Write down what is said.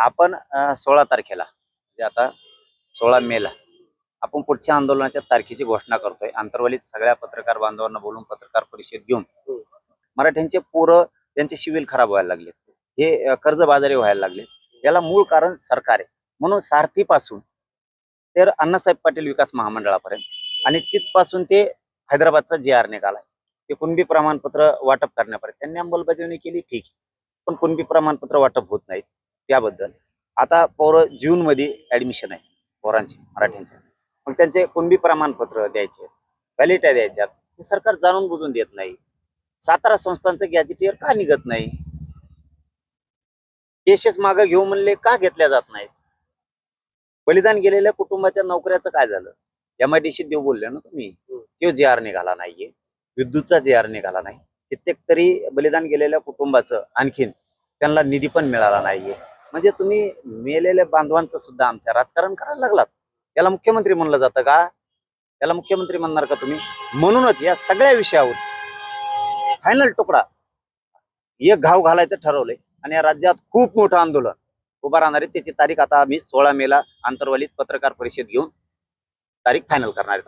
आपण 16 तारखेला म्हणजे आता 16 मेला आपण पुढच्या आंदोलनाच्या तारखेची घोषणा करतोय। आंतरवालीत सगळ्या पत्रकार बांधवांना बोलून पत्रकार परिषद घेऊन मराठ्यांचे पोरं त्यांचे सिव्हिल खराब व्हायला लागले, हे कर्जबाजारी व्हायला लागले। याला मूळ कारण सरकार आहे। म्हणून सारथीपासून तर अण्णासाहेब पाटील विकास महामंडळापर्यंत आणि तिथपासून ते हैदराबादचा GR निघालाय, ते कुणबी प्रमाणपत्र वाटप करण्यापर्यंत त्यांनी अंमलबजावणी केली, ठीक, पण कुणबी प्रमाणपत्र वाटप होत नाहीत। त्याबद्दल आता पोरं जून मध्ये ऍडमिशन आहे पोरांचे मराठ्यांचे, मग त्यांचे कुणबी प्रमाणपत्र द्यायचे, व्हॅलिडिटी द्यायच्यात, हे सरकार जाणून बुजून देत नाही। सातारा संस्थांचं गॅजेटियर का निघत नाही? केसेस मागे घेऊ म्हणले का घेतल्या जात नाहीत? बलिदान गेलेल्या कुटुंबाच्या नोकऱ्याचं काय झालं? MIDC देऊ बोलले ना तुम्ही, तो GR निघाला नाहीये, विद्युतचा GR निघाला नाही। कित्येक तरी बलिदान गेलेल्या कुटुंबाचं आणखीन त्यांना निधी पण मिळाला नाहीये। म्हणजे तुम्ही मेलेल्या बांधवांचं सुद्धा आमच्या राजकारण करायला लागलात। याला मुख्यमंत्री म्हणलं जातं का? याला मुख्यमंत्री म्हणणार का तुम्ही? म्हणूनच या सगळ्या विषयावर फायनल तुकडा एक घाव घालायचं ठरवलंय आणि या राज्यात खूप मोठं आंदोलन उभा राहणार आहे। त्याची तारीख आता आम्ही 16 मेला आंतरवालीत पत्रकार परिषद घेऊन तारीख फायनल करणार आहेत।